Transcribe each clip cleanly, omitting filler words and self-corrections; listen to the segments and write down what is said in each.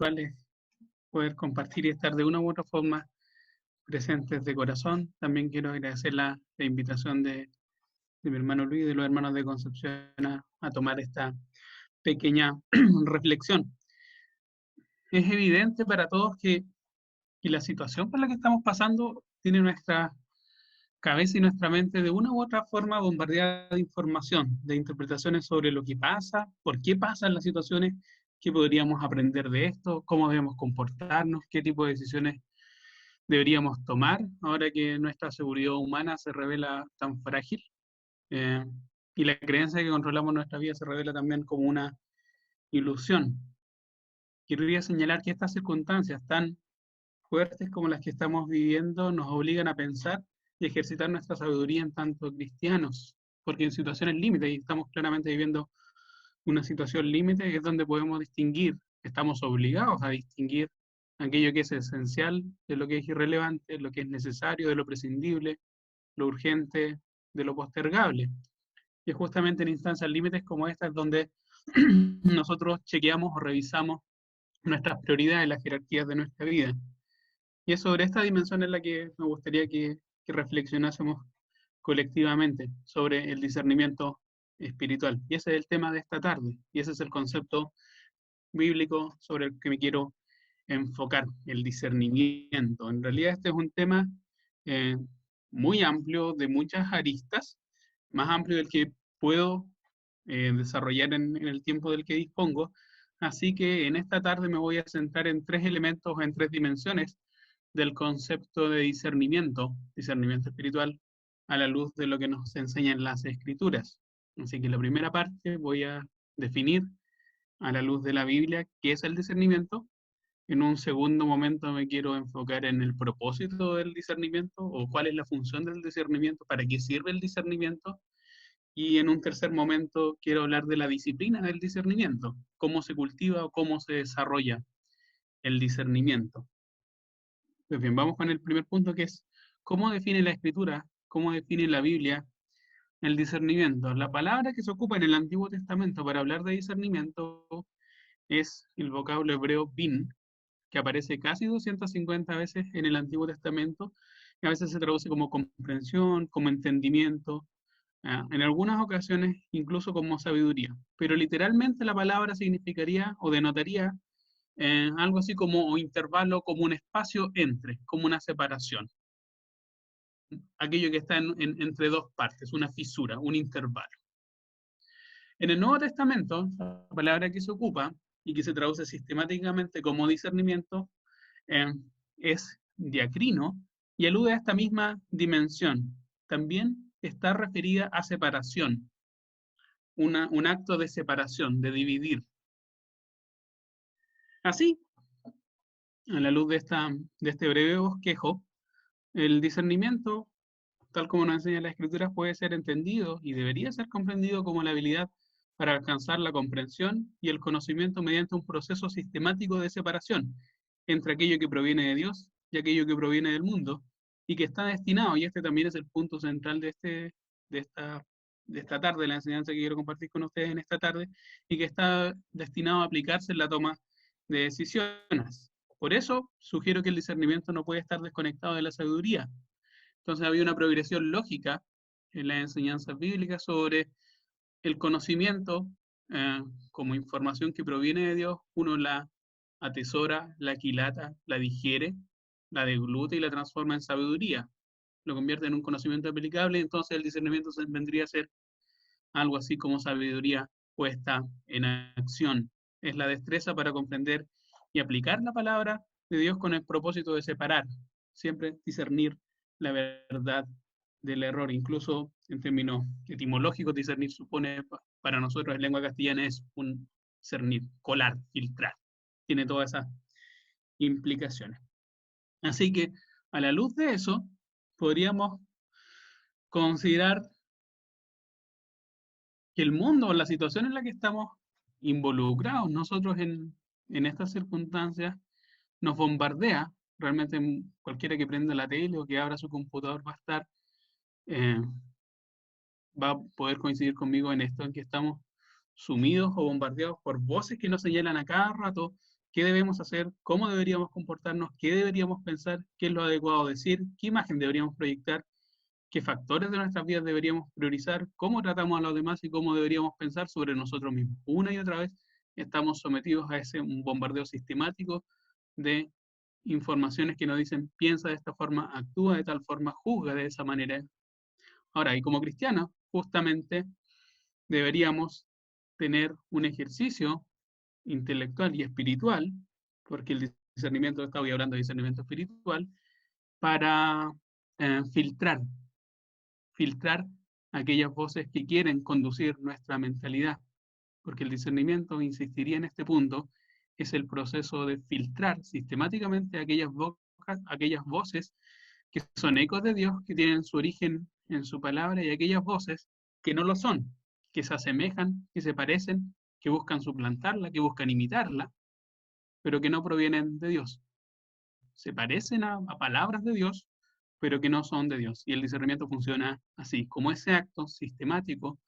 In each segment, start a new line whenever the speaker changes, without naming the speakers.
virtuales, poder compartir y estar de una u otra forma presentes de corazón. También quiero agradecer la invitación de mi hermano Luis y de los hermanos de Concepción a tomar esta pequeña reflexión. Es evidente para todos que la situación por la que estamos pasando tiene nuestra cabeza y nuestra mente de una u otra forma bombardeada de información, de interpretaciones sobre lo que pasa, por qué pasan las situaciones, qué podríamos aprender de esto, cómo debemos comportarnos, qué tipo de decisiones deberíamos tomar ahora que nuestra seguridad humana se revela tan frágil. eh, y la creencia de que controlamos nuestra vida se revela también como una ilusión. Querría señalar que estas circunstancias tan fuertes como las que estamos viviendo nos obligan a pensar y ejercitar nuestra sabiduría en tanto cristianos, porque en situaciones límite, y estamos claramente viviendo una situación límite, es donde podemos distinguir, estamos obligados a distinguir aquello que es esencial de lo que es irrelevante, lo que es necesario de lo prescindible, lo urgente de lo postergable. Y es justamente en instancias límites como estas donde nosotros chequeamos o revisamos nuestras prioridades, las jerarquías de nuestra vida. Y es sobre esta dimensión en la que me gustaría que reflexionásemos colectivamente sobre el discernimiento espiritual. Y ese es el tema de esta tarde. Y ese es el concepto bíblico sobre el que me quiero enfocar, el discernimiento. En realidad este es un tema eh, muy amplio, de muchas aristas, más amplio del que puedo desarrollar en el tiempo del que dispongo. Así que en esta tarde me voy a centrar en tres elementos, en tres dimensiones del concepto de discernimiento espiritual, a la luz de lo que nos enseñan las escrituras. Así que la primera parte voy a definir a la luz de la Biblia qué es el discernimiento. En un segundo momento me quiero enfocar en el propósito del discernimiento o cuál es la función del discernimiento, para qué sirve el discernimiento. Y en un tercer momento quiero hablar de la disciplina del discernimiento, cómo se cultiva o cómo se desarrolla el discernimiento. Pues bien, vamos con el primer punto, que es cómo define la escritura, cómo define la Biblia el discernimiento. La palabra que se ocupa en el Antiguo Testamento para hablar de discernimiento es el vocablo hebreo bin, que aparece casi 250 veces en el Antiguo Testamento, y a veces se traduce como comprensión, como entendimiento, en algunas ocasiones incluso como sabiduría. Pero literalmente la palabra significaría o denotaría algo así como intervalo, como un espacio entre, como una separación. Aquello que está entre dos partes, una fisura, un intervalo. En el Nuevo Testamento, la palabra que se ocupa y que se traduce sistemáticamente como discernimiento eh, es diacrino y alude a esta misma dimensión. También está referida a separación, un acto de separación, de dividir. Así, a la luz de este breve bosquejo, el discernimiento, tal como nos enseña la Escritura, puede ser entendido y debería ser comprendido como la habilidad para alcanzar la comprensión y el conocimiento mediante un proceso sistemático de separación entre aquello que proviene de Dios y aquello que proviene del mundo, y que está destinado, y este también es el punto central de esta, de esta tarde, la enseñanza que quiero compartir con ustedes en esta tarde, y que está destinado a aplicarse en la toma de decisiones. Por eso sugiero que el discernimiento no puede estar desconectado de la sabiduría. Entonces había una progresión lógica en las enseñanzas bíblicas sobre el conocimiento como información que proviene de Dios. Uno la atesora, la aquilata, la digiere, la degluta y la transforma en sabiduría. Lo convierte en un conocimiento aplicable, y entonces el discernimiento vendría a ser algo así como sabiduría puesta en acción. Es la destreza para comprender y aplicar la palabra de Dios con el propósito de separar, siempre discernir la verdad del error. Incluso en términos etimológicos, discernir supone, para nosotros en lengua castellana, es un cernir, colar, filtrar. Tiene todas esas implicaciones. Así que, a la luz de eso, podríamos considerar que el mundo, la situación en la que estamos involucrados nosotros en estas circunstancias, nos bombardea. Realmente cualquiera que prenda la tele o que abra su computador eh, va a poder coincidir conmigo en esto, en que estamos sumidos o bombardeados por voces que nos señalan a cada rato qué debemos hacer, cómo deberíamos comportarnos, qué deberíamos pensar, qué es lo adecuado decir, qué imagen deberíamos proyectar, qué factores de nuestras vidas deberíamos priorizar, cómo tratamos a los demás y cómo deberíamos pensar sobre nosotros mismos. Una y otra vez estamos sometidos a ese un bombardeo sistemático de informaciones que nos dicen piensa de esta forma, actúa de tal forma, juzga de esa manera. Ahora, y como cristianos, justamente deberíamos tener un ejercicio intelectual y espiritual, porque el discernimiento, estaba hablando de discernimiento espiritual, para filtrar aquellas voces que quieren conducir nuestra mentalidad, porque el discernimiento, insistiría en este punto, es el proceso de filtrar sistemáticamente aquellas voces que son ecos de Dios, que tienen su origen en su palabra, y aquellas voces que no lo son, que se asemejan, que se parecen, que buscan suplantarla, que buscan imitarla, pero que no provienen de Dios. Se parecen a palabras de Dios, pero que no son de Dios. Y el discernimiento funciona así, como ese acto sistemático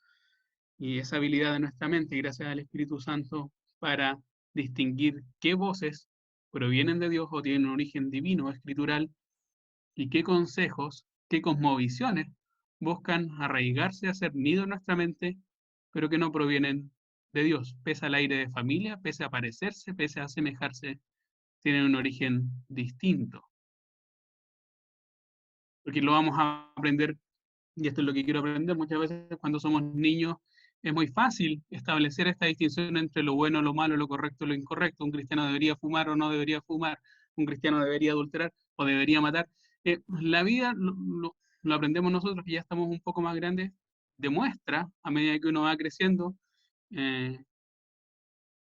y esa habilidad de nuestra mente, gracias al Espíritu Santo, para distinguir qué voces provienen de Dios o tienen un origen divino, escritural, y qué consejos, qué cosmovisiones buscan arraigarse, hacer nido en nuestra mente, pero que no provienen de Dios, pese al aire de familia, pese a parecerse, pese a asemejarse, tienen un origen distinto. Porque lo vamos a aprender, y esto es lo que quiero aprender muchas veces cuando somos niños, es muy fácil establecer esta distinción entre lo bueno, lo malo, lo correcto, lo incorrecto. Un cristiano debería fumar o no debería fumar, un cristiano debería adulterar o debería matar. La vida, lo aprendemos nosotros que ya estamos un poco más grandes, demuestra, a medida que uno va creciendo, eh,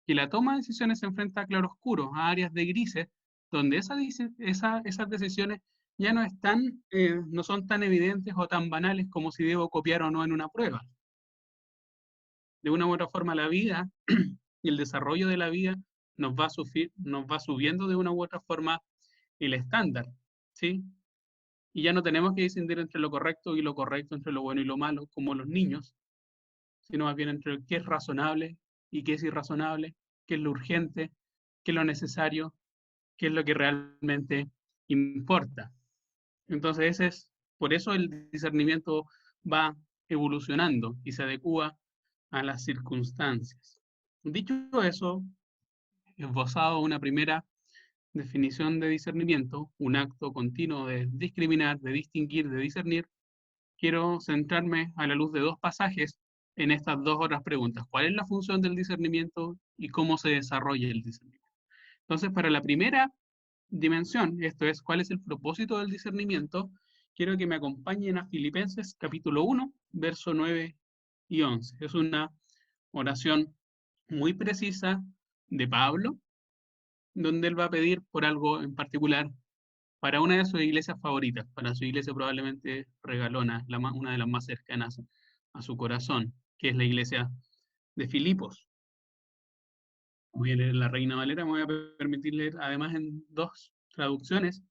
que la toma de decisiones se enfrenta a claroscuros, a áreas de grises, donde esas decisiones ya no son tan evidentes o tan banales como si debo copiar o no en una prueba. De una u otra forma, la vida y el desarrollo de la vida nos va subiendo de una u otra forma el estándar, ¿sí? Y ya no tenemos que distinguir entre lo correcto y lo correcto, entre lo bueno y lo malo, como los niños, sino más bien entre qué es razonable y qué es irrazonable, qué es lo urgente, qué es lo necesario, qué es lo que realmente importa. Entonces, por eso el discernimiento va evolucionando y se adecua a las circunstancias. Dicho eso, esbozado una primera definición de discernimiento, un acto continuo de discriminar, de distinguir, de discernir, quiero centrarme a la luz de dos pasajes en estas dos otras preguntas. ¿Cuál es la función del discernimiento y cómo se desarrolla el discernimiento? Entonces, para la primera dimensión, esto es, ¿cuál es el propósito del discernimiento? Quiero que me acompañen a Filipenses capítulo 1, verso 9 y 11. Es una oración muy precisa de Pablo, donde él va a pedir por algo en particular para una de sus iglesias favoritas, para su iglesia probablemente regalona, una de las más cercanas a su corazón, que es la iglesia de Filipos. Voy a leer la Reina Valera, me voy a permitir leer además en dos traducciones.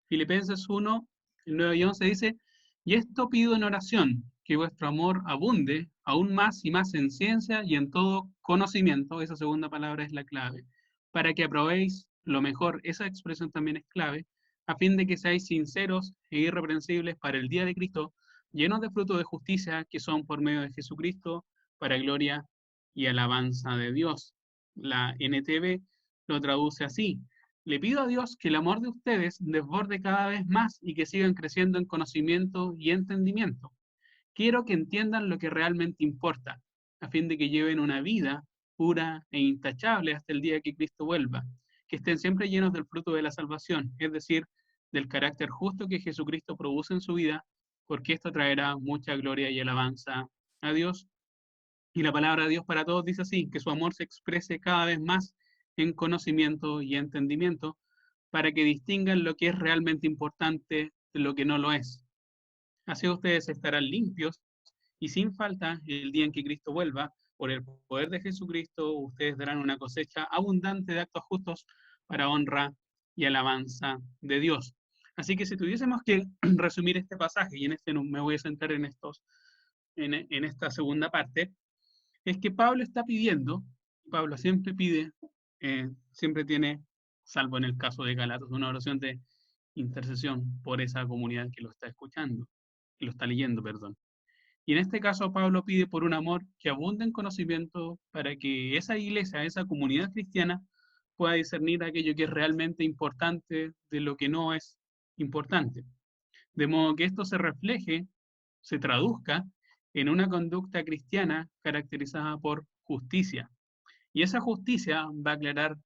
Filipenses 1, el 9 y 11 dice, y esto pido en oración, que vuestro amor abunde aún más y más en ciencia y en todo conocimiento, esa segunda palabra es la clave, para que aprobéis lo mejor, esa expresión también es clave, a fin de que seáis sinceros e irreprensibles para el día de Cristo, llenos de fruto de justicia que son por medio de Jesucristo, para gloria y alabanza de Dios. La NTV lo traduce así. Le pido a Dios que el amor de ustedes desborde cada vez más y que sigan creciendo en conocimiento y entendimiento. Quiero que entiendan lo que realmente importa, a fin de que lleven una vida pura e intachable hasta el día que Cristo vuelva. Que estén siempre llenos del fruto de la salvación, es decir, del carácter justo que Jesucristo produce en su vida, porque esto traerá mucha gloria y alabanza a Dios. Y la palabra de Dios para todos dice así, que su amor se exprese cada vez más en conocimiento y entendimiento, para que distingan lo que es realmente importante de lo que no lo es. Así ustedes estarán limpios y sin falta el día en que Cristo vuelva. Por el poder de Jesucristo, ustedes darán una cosecha abundante de actos justos para honra y alabanza de Dios. Así que si tuviésemos que resumir este pasaje, y en este me voy a centrar en esta segunda parte, es que Pablo está pidiendo, Pablo siempre pide siempre tiene, salvo en el caso de Galatas, una oración de intercesión por esa comunidad que lo está escuchando, que lo está leyendo, perdón. Y en este caso Pablo pide por un amor que abunde en conocimiento para que esa iglesia, esa comunidad cristiana pueda discernir aquello que es realmente importante de lo que no es importante. De modo que esto se refleje, se traduzca en una conducta cristiana caracterizada por justicia. Y esa justicia, va a aclarar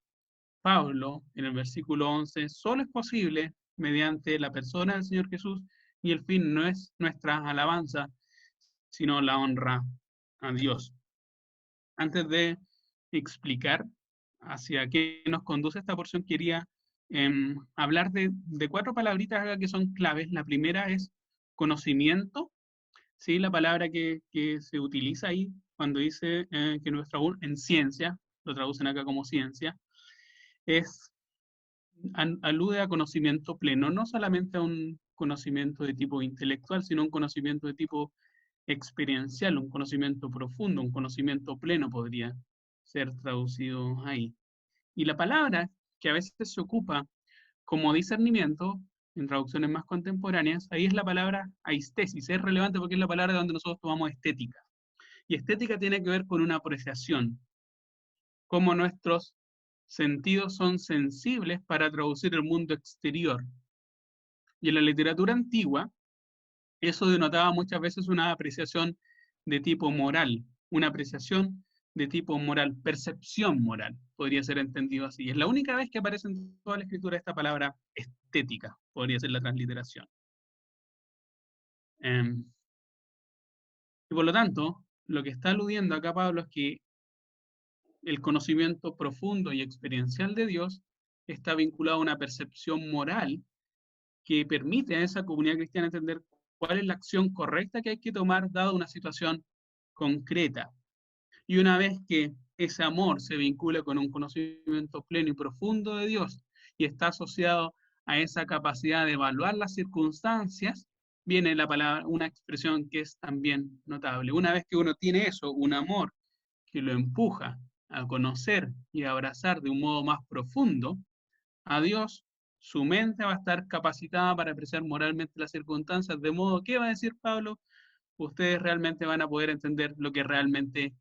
Pablo en el versículo 11, solo es posible mediante la persona del Señor Jesús, y el fin no es nuestra alabanza, sino la honra a Dios. Antes de explicar hacia qué nos conduce esta porción, quería hablar de cuatro palabritas acá que son claves. La primera es conocimiento, ¿sí? La palabra que se utiliza ahí cuando dice que nuestra en ciencia, lo traducen acá como ciencia, es alude a conocimiento pleno, no solamente a un conocimiento de tipo intelectual, sino un conocimiento de tipo experiencial, un conocimiento profundo, un conocimiento pleno podría ser traducido ahí. Y la palabra que a veces se ocupa como discernimiento, en traducciones más contemporáneas, ahí es la palabra aistesis. Es relevante porque es la palabra donde nosotros tomamos estética. Y estética tiene que ver con una apreciación, cómo nuestros sentidos son sensibles para traducir el mundo exterior. Y en la literatura antigua, eso denotaba muchas veces una apreciación de tipo moral, una apreciación de tipo moral, percepción moral, podría ser entendido así. Es la única vez que aparece en toda la escritura esta palabra estética, podría ser la transliteración. Y por lo tanto, lo que está aludiendo acá Pablo es que el conocimiento profundo y experiencial de Dios está vinculado a una percepción moral que permite a esa comunidad cristiana entender cuál es la acción correcta que hay que tomar dada una situación concreta. Y una vez que ese amor se vincula con un conocimiento pleno y profundo de Dios y está asociado a esa capacidad de evaluar las circunstancias, viene la palabra, una expresión que es también notable. Una vez que uno tiene eso, un amor que lo empuja a conocer y a abrazar de un modo más profundo a Dios, su mente va a estar capacitada para apreciar moralmente las circunstancias, de modo que va a decir Pablo, ustedes realmente van a poder entender lo que realmente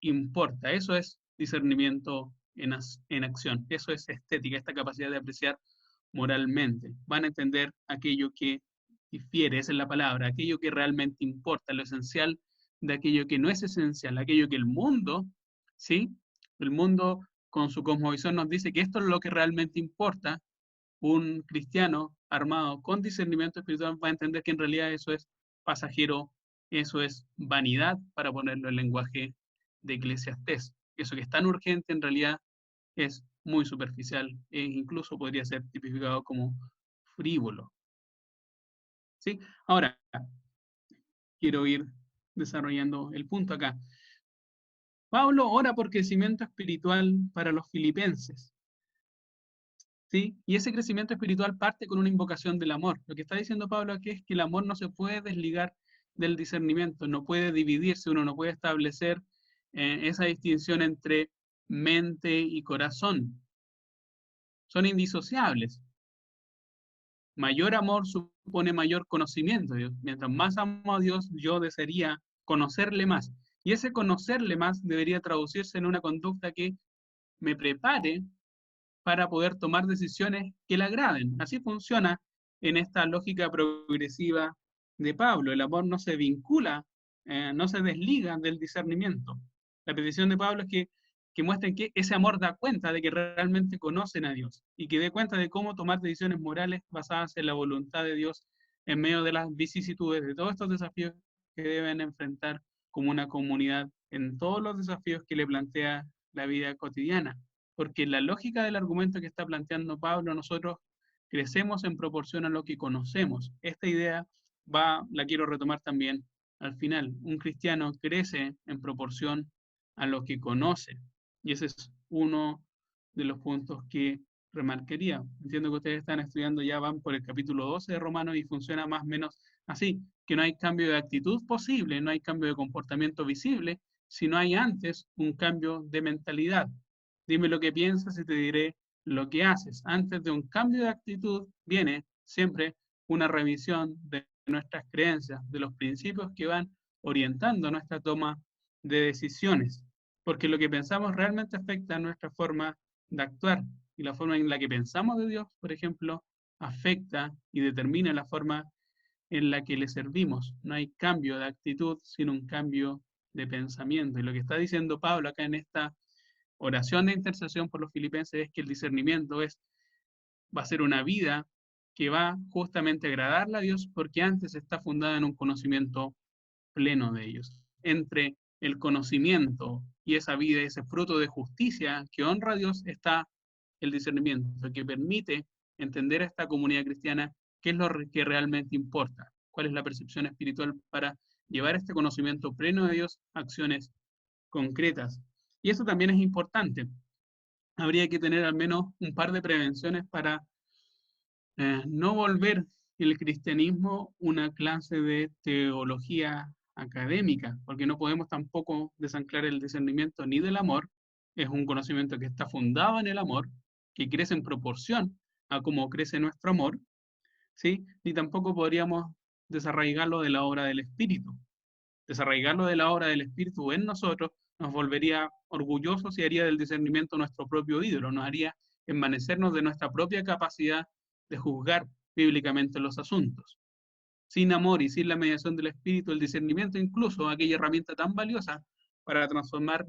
importa. Eso es discernimiento en acción. Eso es estética, esta capacidad de apreciar moralmente. Van a entender aquello que difiere, esa es la palabra, aquello que realmente importa, lo esencial de aquello que no es esencial, aquello que el mundo, ¿sí? El mundo con su cosmovisión nos dice que esto es lo que realmente importa. Un cristiano armado con discernimiento espiritual va a entender que en realidad eso es pasajero, eso es vanidad, para ponerlo en lenguaje de Eclesiastés. Eso que es tan urgente en realidad es muy superficial e incluso podría ser tipificado como frívolo. ¿Sí? Ahora, quiero ir desarrollando el punto acá. Pablo ora por crecimiento espiritual para los filipenses. ¿Sí? Y ese crecimiento espiritual parte con una invocación del amor. Lo que está diciendo Pablo aquí es que el amor no se puede desligar del discernimiento, no puede dividirse, uno no puede establecer esa distinción entre mente y corazón. Son indisociables. Mayor amor supone mayor conocimiento de Dios. Mientras más amo a Dios, yo desearía conocerle más. Y ese conocerle más debería traducirse en una conducta que me prepare para poder tomar decisiones que le agraden. Así funciona en esta lógica progresiva de Pablo. El amor no se vincula, no se desliga del discernimiento. La petición de Pablo es que muestren que ese amor da cuenta de que realmente conocen a Dios y que dé cuenta de cómo tomar decisiones morales basadas en la voluntad de Dios en medio de las vicisitudes, de todos estos desafíos que deben enfrentar como una comunidad en todos los desafíos que le plantea la vida cotidiana. Porque la lógica del argumento que está planteando Pablo, nosotros crecemos en proporción a lo que conocemos. Esta idea la quiero retomar también al final. Un cristiano crece en proporción a lo que conoce. Y ese es uno de los puntos que remarcaría. Entiendo que ustedes están estudiando, ya van por el capítulo 12 de Romanos y funciona más o menos así, que no hay cambio de actitud posible, no hay cambio de comportamiento visible, si no hay antes un cambio de mentalidad. Dime lo que piensas y te diré lo que haces. Antes de un cambio de actitud viene siempre una revisión de nuestras creencias, de los principios que van orientando nuestra toma de decisiones, porque lo que pensamos realmente afecta nuestra forma de actuar y la forma en la que pensamos de Dios, por ejemplo, afecta y determina la forma en la que le servimos. No hay cambio de actitud sin un cambio de pensamiento. Y lo que está diciendo Pablo acá en esta oración de intercesión por los filipenses es que el discernimiento va a ser una vida que va justamente a agradarle a Dios porque antes está fundada en un conocimiento pleno de ellos. Entre el conocimiento y esa vida, ese fruto de justicia que honra a Dios, está el discernimiento, que permite entender a esta comunidad cristiana qué es lo que realmente importa, cuál es la percepción espiritual para llevar este conocimiento pleno de Dios a acciones concretas. Y eso también es importante. Habría que tener al menos un par de prevenciones para no volver el cristianismo una clase de teología académica, porque no podemos tampoco desanclar el discernimiento ni del amor. Es un conocimiento que está fundado en el amor, que crece en proporción a cómo crece nuestro amor, ¿sí? Ni tampoco podríamos desarraigarlo de la obra del Espíritu. Desarraigarlo de la obra del Espíritu en nosotros nos volvería orgullosos y haría del discernimiento nuestro propio ídolo, nos haría envanecernos de nuestra propia capacidad de juzgar bíblicamente los asuntos. Sin amor y sin la mediación del Espíritu, el discernimiento, incluso aquella herramienta tan valiosa para para transformar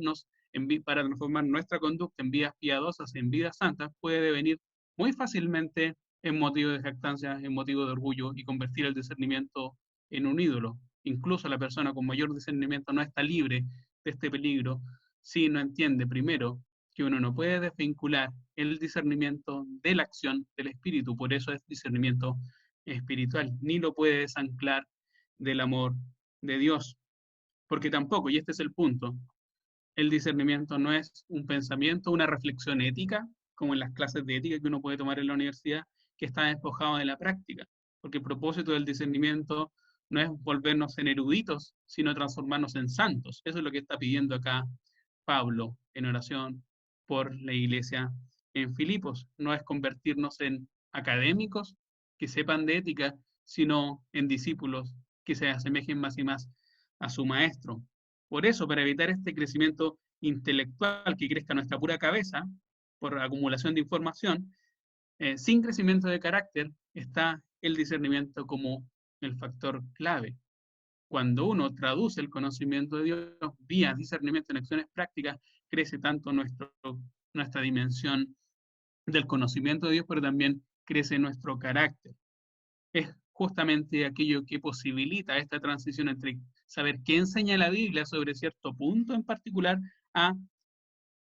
nuestra conducta en vidas piadosas, en vidas santas, puede devenir muy fácilmente en motivo de jactancia, en motivo de orgullo y convertir el discernimiento en un ídolo. Incluso la persona con mayor discernimiento no está libre de este peligro si no entiende primero que uno no puede desvincular el discernimiento de la acción del espíritu, por eso es discernimiento espiritual, ni lo puede desanclar del amor de Dios, porque tampoco, y este es el punto, el discernimiento no es un pensamiento, una reflexión ética, como en las clases de ética que uno puede tomar en la universidad, que está despojado de la práctica, porque el propósito del discernimiento no es volvernos en eruditos, sino transformarnos en santos. Eso es lo que está pidiendo acá Pablo en oración por la iglesia en Filipos. No es convertirnos en académicos que sepan de ética, sino en discípulos que se asemejen más y más a su maestro. Por eso, para evitar este crecimiento intelectual que crezca nuestra pura cabeza, por acumulación de información, sin crecimiento de carácter, está el discernimiento como el factor clave. Cuando uno traduce el conocimiento de Dios vía discernimiento en acciones prácticas, crece tanto nuestra dimensión del conocimiento de Dios, pero también crece nuestro carácter. Es justamente aquello que posibilita esta transición entre saber qué enseña la Biblia sobre cierto punto en particular a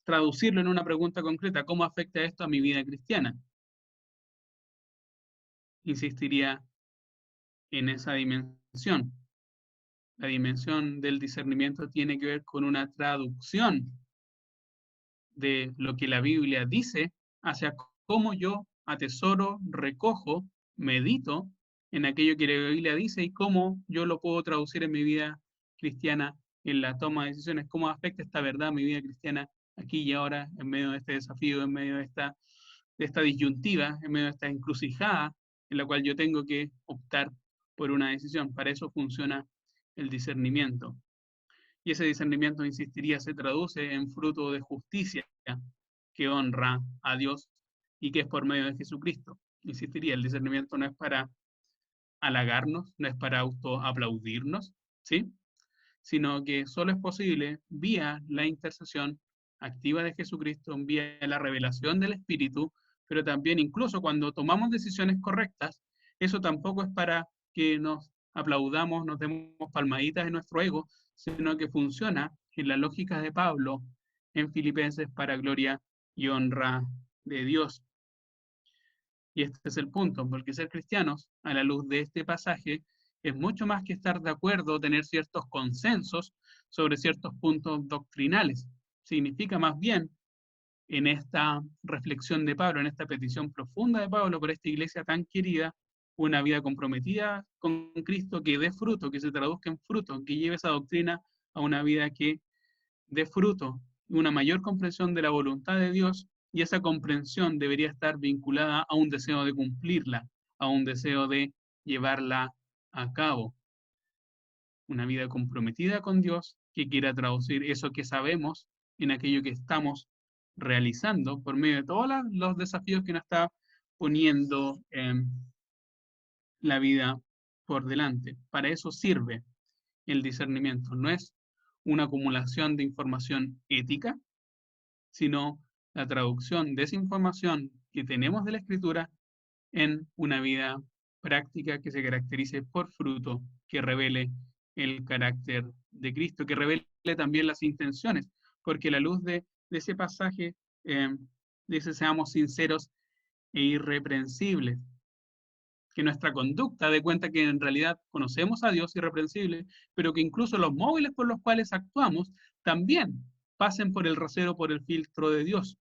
traducirlo en una pregunta concreta, ¿cómo afecta esto a mi vida cristiana? Insistiría en esa dimensión. La dimensión del discernimiento tiene que ver con una traducción de lo que la Biblia dice hacia cómo yo atesoro, recojo, medito en aquello que la Biblia dice y cómo yo lo puedo traducir en mi vida cristiana, en la toma de decisiones, cómo afecta esta verdad a mi vida cristiana aquí y ahora, en medio de este desafío, en medio de esta disyuntiva, en medio de esta encrucijada en la cual yo tengo que optar por una decisión. Para eso funciona el discernimiento. Y ese discernimiento, insistiría, se traduce en fruto de justicia que honra a Dios y que es por medio de Jesucristo. Insistiría, el discernimiento no es para halagarnos, no es para autoaplaudirnos, ¿sí? Sino que solo es posible vía la intercesión activa de Jesucristo, vía la revelación del Espíritu, pero también incluso cuando tomamos decisiones correctas, eso tampoco es para que nos aplaudamos, nos demos palmaditas en nuestro ego, sino que funciona en la lógica de Pablo en Filipenses para gloria y honra de Dios. Y este es el punto, porque ser cristianos, a la luz de este pasaje, es mucho más que estar de acuerdo o tener ciertos consensos sobre ciertos puntos doctrinales. Significa más bien, en esta reflexión de Pablo, en esta petición profunda de Pablo por esta iglesia tan querida, una vida comprometida con Cristo que dé fruto, que se traduzca en fruto, que lleve esa doctrina a una vida que dé fruto una mayor comprensión de la voluntad de Dios, y esa comprensión debería estar vinculada a un deseo de cumplirla, a un deseo de llevarla a cabo. Una vida comprometida con Dios que quiera traducir eso que sabemos en aquello que estamos realizando por medio de todos los desafíos que nos está poniendo la vida por delante. Para eso sirve el discernimiento. No es una acumulación de información ética, sino la traducción de esa información que tenemos de la Escritura en una vida práctica que se caracterice por fruto, que revele el carácter de Cristo, que revele también las intenciones, porque a la luz de ese pasaje dice, seamos sinceros e irreprensibles, que nuestra conducta dé cuenta que en realidad conocemos a Dios irreprensible, pero que incluso los móviles por los cuales actuamos también pasen por el rasero, por el filtro de Dios.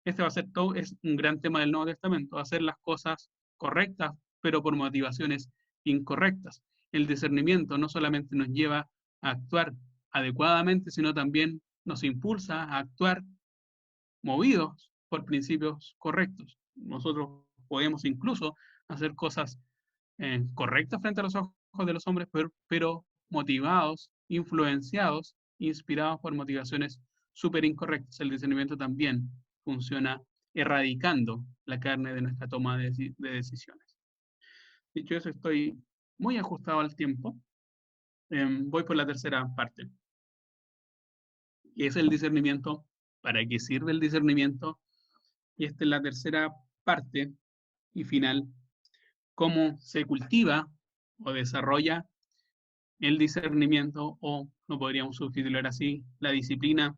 Este va a ser todo, es un gran tema del Nuevo Testamento, hacer las cosas correctas, pero por motivaciones incorrectas. El discernimiento no solamente nos lleva a actuar adecuadamente, sino también nos impulsa a actuar movidos por principios correctos. Nosotros podemos incluso hacer cosas correctas frente a los ojos de los hombres, pero motivados, influenciados, inspirados por motivaciones súper incorrectas. El discernimiento también funciona erradicando la carne de nuestra toma de decisiones. Dicho eso, estoy muy ajustado al tiempo. Voy por la tercera parte, que es el discernimiento. ¿Para qué sirve el discernimiento? Y esta es la tercera parte y final. ¿Cómo se cultiva o desarrolla el discernimiento, o lo podríamos subtitular así, la disciplina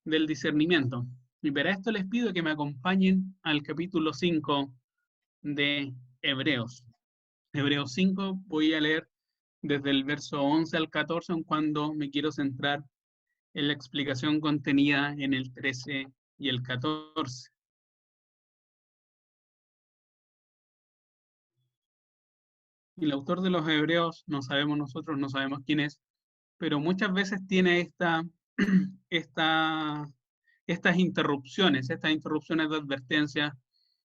del discernimiento? Y para esto les pido que me acompañen al capítulo 5 de Hebreos. Hebreos 5, voy a leer desde el verso 11 al 14, en cuando me quiero centrar en la explicación contenida en el 13 y el 14. Y el autor de los Hebreos no sabemos nosotros, no sabemos quién es, pero muchas veces tiene esta, estas interrupciones de advertencia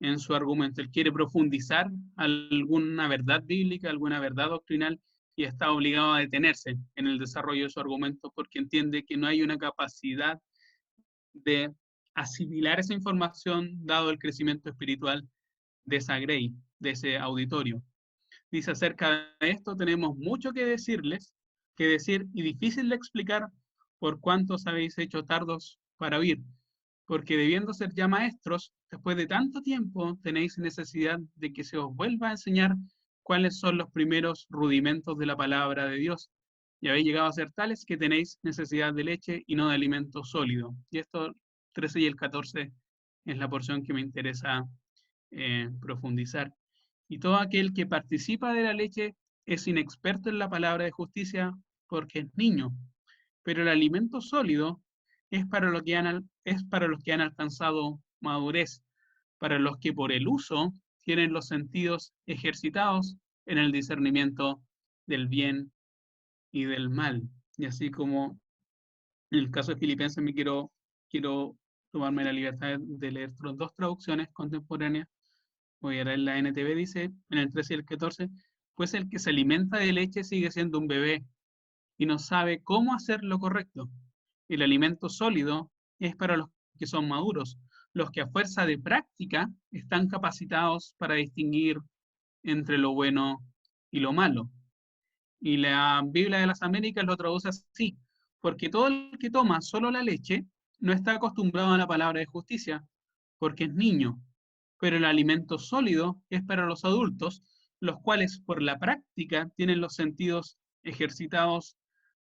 en su argumento. Él quiere profundizar alguna verdad bíblica, alguna verdad doctrinal, y está obligado a detenerse en el desarrollo de su argumento porque entiende que no hay una capacidad de asimilar esa información dado el crecimiento espiritual de esa grey, de ese auditorio. Dice: acerca de esto tenemos mucho que decirles, que decir y difícil de explicar, por cuánto os habéis hecho tardos para oír, porque debiendo ser ya maestros, después de tanto tiempo tenéis necesidad de que se os vuelva a enseñar cuáles son los primeros rudimentos de la palabra de Dios, y habéis llegado a ser tales que tenéis necesidad de leche y no de alimento sólido. Y esto, 13 y el 14, es la porción que me interesa profundizar. Y todo aquel que participa de la leche es inexperto en la palabra de justicia porque es niño, pero el alimento sólido es para, es para los que han alcanzado madurez, para los que por el uso tienen los sentidos ejercitados en el discernimiento del bien y del mal. Y así como en el caso de Filipenses quiero tomarme la libertad de leer dos traducciones contemporáneas. Voy a leer la NTV, dice en el 13 y el 14, pues el que se alimenta de leche sigue siendo un bebé y no sabe cómo hacer lo correcto. El alimento sólido es para los que son maduros, los que a fuerza de práctica están capacitados para distinguir entre lo bueno y lo malo. Y la Biblia de las Américas lo traduce así: porque todo el que toma solo la leche no está acostumbrado a la palabra de justicia, porque es niño, pero el alimento sólido es para los adultos, los cuales por la práctica tienen los sentidos ejercitados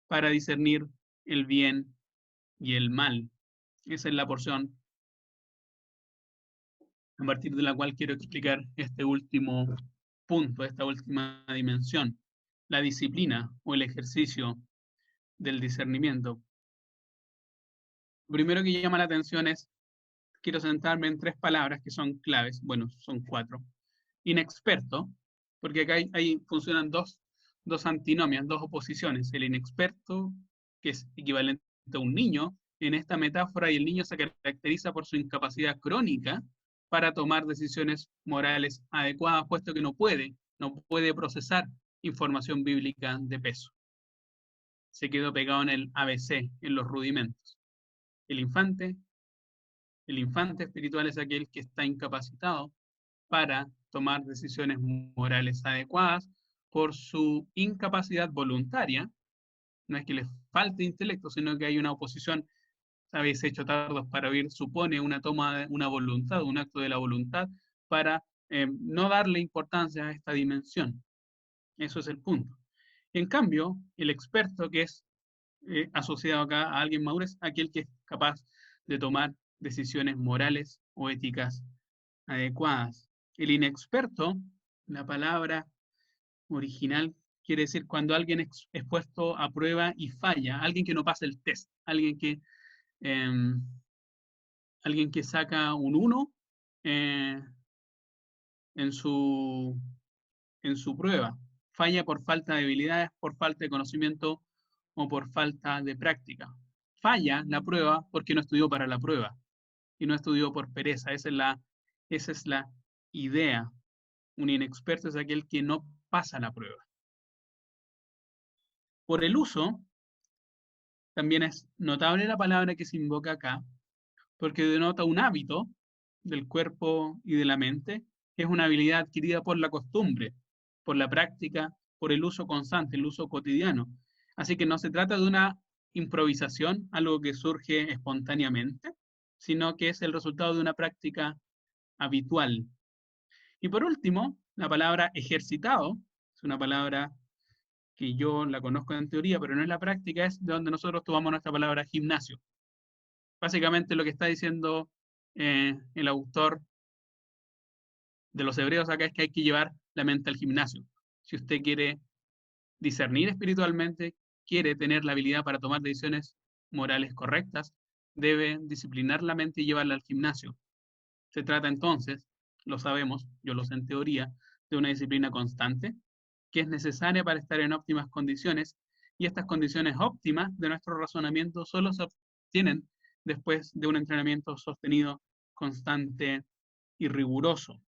para discernir el bien y el mal. Esa es la porción a partir de la cual quiero explicar este último punto, esta última dimensión, la disciplina o el ejercicio del discernimiento. Lo primero que llama la atención es, quiero centrarme en tres palabras que son claves, bueno, son cuatro. Inexperto, porque acá funcionan dos antinomias, dos oposiciones. El inexperto, que es equivalente a un niño, en esta metáfora y el niño se caracteriza por su incapacidad crónica para tomar decisiones morales adecuadas, puesto que no puede procesar información bíblica de peso. Se quedó pegado en el ABC, en los rudimentos. El infante espiritual es aquel que está incapacitado para tomar decisiones morales adecuadas por su incapacidad voluntaria. No es que le falte intelecto, sino que hay una oposición. Habéis hecho tardos para oír, supone una toma, una voluntad, un acto de la voluntad para no darle importancia a esta dimensión. Eso es el punto. En cambio, el experto que es asociado acá a alguien maduro es aquel que es capaz de tomar decisiones morales o éticas adecuadas. El inexperto, la palabra original quiere decir cuando alguien es puesto a prueba y falla, alguien que no pasa el test, eh, alguien que saca un 1 eh, en, su, en su prueba, falla por falta de habilidades, por falta de conocimiento o por falta de práctica. Falla la prueba porque no estudió para la prueba y no estudió por pereza. Esa es la idea. Un inexperto es aquel que no pasa la prueba. Por el uso, también es notable la palabra que se invoca acá, porque denota un hábito del cuerpo y de la mente, que es una habilidad adquirida por la costumbre, por la práctica, por el uso constante, el uso cotidiano. Así que no se trata de una improvisación, algo que surge espontáneamente, sino que es el resultado de una práctica habitual. Y por último, la palabra ejercitado, es una palabra que yo la conozco en teoría, pero no en la práctica, es de donde nosotros tomamos nuestra palabra gimnasio. Básicamente lo que está diciendo el autor de los Hebreos acá es que hay que llevar la mente al gimnasio. Si usted quiere discernir espiritualmente, quiere tener la habilidad para tomar decisiones morales correctas, debe disciplinar la mente y llevarla al gimnasio. Se trata entonces, lo sabemos, yo lo sé en teoría, de una disciplina constante que es necesaria para estar en óptimas condiciones, y estas condiciones óptimas de nuestro razonamiento solo se obtienen después de un entrenamiento sostenido, constante y riguroso.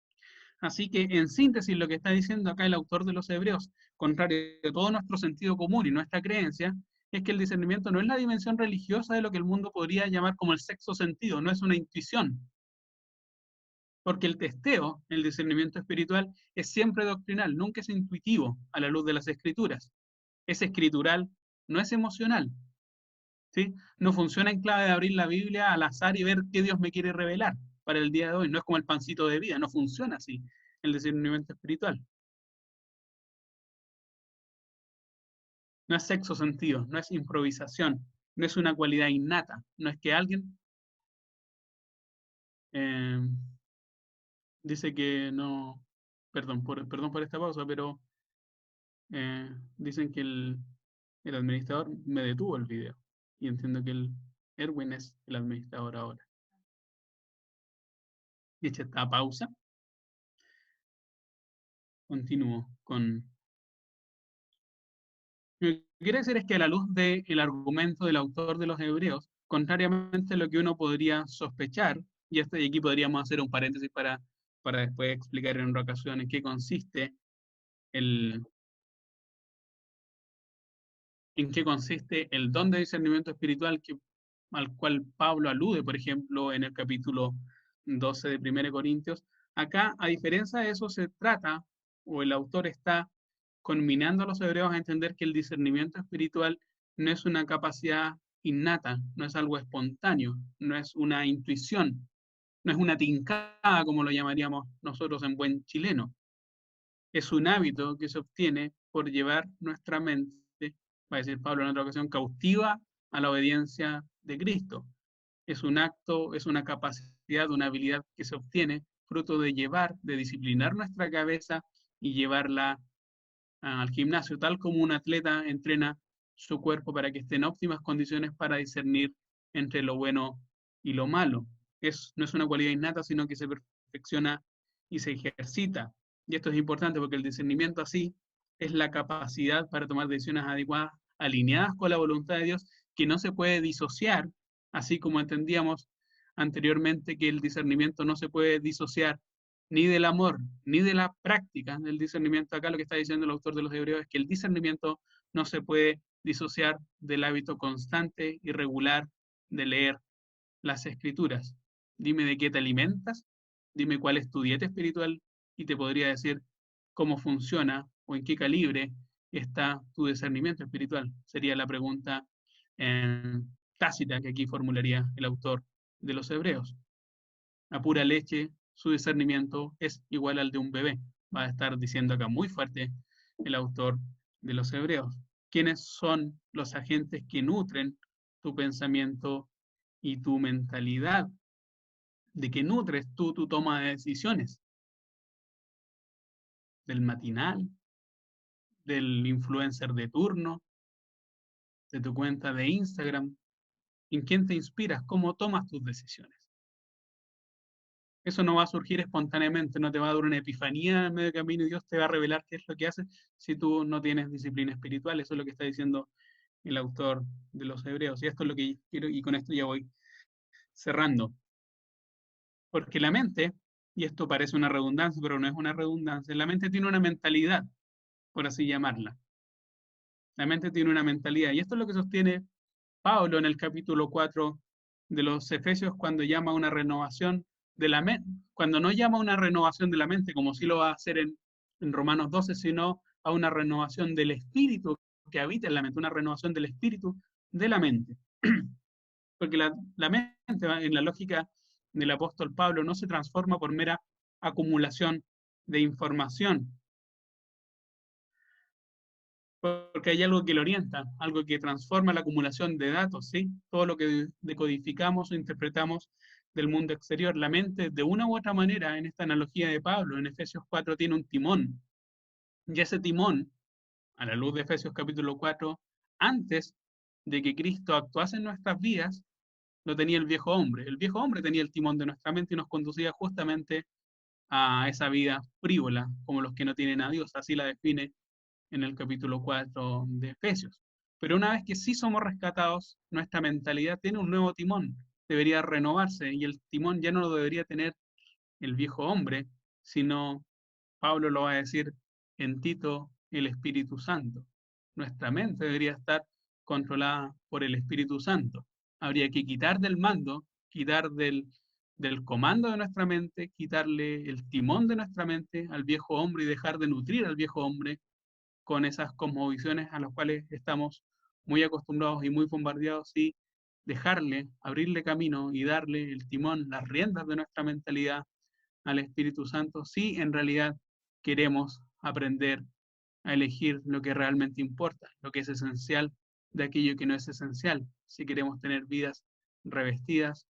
Así que, en síntesis, lo que está diciendo acá el autor de los Hebreos, contrario a todo nuestro sentido común y nuestra creencia, es que el discernimiento no es la dimensión religiosa de lo que el mundo podría llamar como el sexto sentido, no es una intuición. Porque el testeo, el discernimiento espiritual, es siempre doctrinal, nunca es intuitivo a la luz de las escrituras. Es escritural, no es emocional. ¿Sí? No funciona en clave de abrir la Biblia al azar y ver qué Dios me quiere revelar para el día de hoy. No es como el pancito de vida, no funciona así el discernimiento espiritual. No es sexo sentido, no es improvisación, no es una cualidad innata, no es que alguien eh, dice que no, perdón por esta pausa, pero dicen que el administrador me detuvo el video y entiendo que el Erwin es el administrador ahora. Dicha esta pausa, continúo con... Lo que quiere decir es que a la luz del argumento del autor de los Hebreos, contrariamente a lo que uno podría sospechar, y aquí podríamos hacer un paréntesis para después explicar en otra ocasión el, en qué consiste el don de discernimiento espiritual al cual Pablo alude, por ejemplo, en el capítulo 12 de 1 Corintios. Acá, a diferencia de eso, se trata, o el autor está conminando a los hebreos a entender que el discernimiento espiritual no es una capacidad innata, no es algo espontáneo, no es una intuición, no es una tincada, como lo llamaríamos nosotros en buen chileno. Es un hábito que se obtiene por llevar nuestra mente, va a decir Pablo en otra ocasión, cautiva a la obediencia de Cristo. Es un acto, es una capacidad, una habilidad que se obtiene fruto de llevar, de disciplinar nuestra cabeza y llevarla al gimnasio, tal como un atleta entrena su cuerpo para que esté en óptimas condiciones para discernir entre lo bueno y lo malo. No es una cualidad innata, sino que se perfecciona y se ejercita. Y esto es importante porque el discernimiento así es la capacidad para tomar decisiones adecuadas, alineadas con la voluntad de Dios, que no se puede disociar así como entendíamos anteriormente que el discernimiento no se puede disociar ni del amor, ni de la práctica del discernimiento. Acá lo que está diciendo el autor de los Hebreos es que el discernimiento no se puede disociar del hábito constante y regular de leer las escrituras. Dime de qué te alimentas, dime cuál es tu dieta espiritual y te podría decir cómo funciona o en qué calibre está tu discernimiento espiritual. Sería la pregunta tácita que aquí formularía el autor de los Hebreos. A pura leche, su discernimiento es igual al de un bebé. Va a estar diciendo acá muy fuerte el autor de los Hebreos. ¿Quiénes son los agentes que nutren tu pensamiento y tu mentalidad? ¿De qué nutres tú tu toma de decisiones? ¿Del matinal? ¿Del influencer de turno? ¿De tu cuenta de Instagram? ¿En quién te inspiras? ¿Cómo tomas tus decisiones? Eso no va a surgir espontáneamente, no te va a dar una epifanía en medio camino y Dios te va a revelar qué es lo que hace si tú no tienes disciplina espiritual. Eso es lo que está diciendo el autor de los Hebreos. Y esto es lo que quiero, y con esto ya voy cerrando. Porque la mente, y esto parece una redundancia, pero no es una redundancia, la mente tiene una mentalidad, por así llamarla. La mente tiene una mentalidad. Y esto es lo que sostiene Pablo en el capítulo 4 de los Efesios cuando llama a una renovación de la mente, cuando no llama a una renovación de la mente, como sí lo va a hacer en Romanos 12, sino a una renovación del espíritu que habita en la mente, una renovación del espíritu de la mente. Porque la mente, en la lógica del apóstol Pablo, no se transforma por mera acumulación de información, porque hay algo que lo orienta, algo que transforma la acumulación de datos, ¿sí? Todo lo que decodificamos o interpretamos del mundo exterior. La mente, de una u otra manera, en esta analogía de Pablo, en Efesios 4, tiene un timón. Y ese timón, a la luz de Efesios capítulo 4, antes de que Cristo actuase en nuestras vidas, lo tenía el viejo hombre. El viejo hombre tenía el timón de nuestra mente y nos conducía justamente a esa vida frívola, como los que no tienen a Dios. Así la define en el capítulo 4 de Efesios. Pero una vez que sí somos rescatados, nuestra mentalidad tiene un nuevo timón, debería renovarse y el timón ya no lo debería tener el viejo hombre, sino, Pablo lo va a decir en Tito, el Espíritu Santo. Nuestra mente debería estar controlada por el Espíritu Santo. Habría que quitar del mando, quitar del comando de nuestra mente, quitarle el timón de nuestra mente al viejo hombre y dejar de nutrir al viejo hombre con esas cosmovisiones a las cuales estamos muy acostumbrados y muy bombardeados y dejarle, abrirle camino y darle el timón, las riendas de nuestra mentalidad al Espíritu Santo, si en realidad queremos aprender a elegir lo que realmente importa, lo que es esencial de aquello que no es esencial, si queremos tener vidas revestidas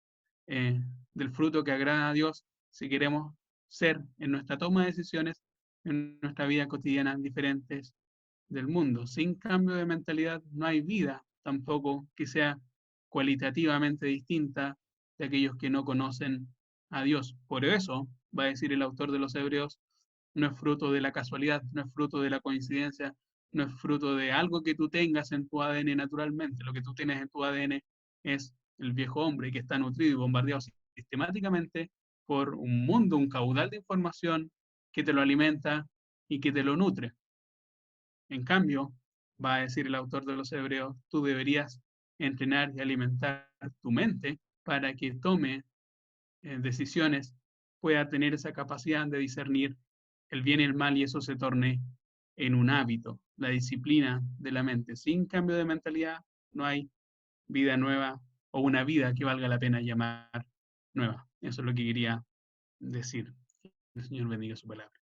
del fruto que agrada a Dios, si queremos ser en nuestra toma de decisiones, en nuestra vida cotidiana, diferentes del mundo. Sin cambio de mentalidad no hay vida tampoco que sea cualitativamente distinta de aquellos que no conocen a Dios. Por eso, va a decir el autor de los Hebreos, no es fruto de la casualidad, no es fruto de la coincidencia, no es fruto de algo que tú tengas en tu ADN naturalmente. Lo que tú tienes en tu ADN es el viejo hombre que está nutrido y bombardeado sistemáticamente por un mundo, un caudal de información que te lo alimenta y que te lo nutre. En cambio, va a decir el autor de los Hebreos, tú deberías entrenar y alimentar tu mente para que tome decisiones, pueda tener esa capacidad de discernir el bien y el mal y eso se torne en un hábito, la disciplina de la mente. Sin cambio de mentalidad no hay vida nueva o una vida que valga la pena llamar nueva. Eso es lo que quería decir. El Señor bendiga su palabra.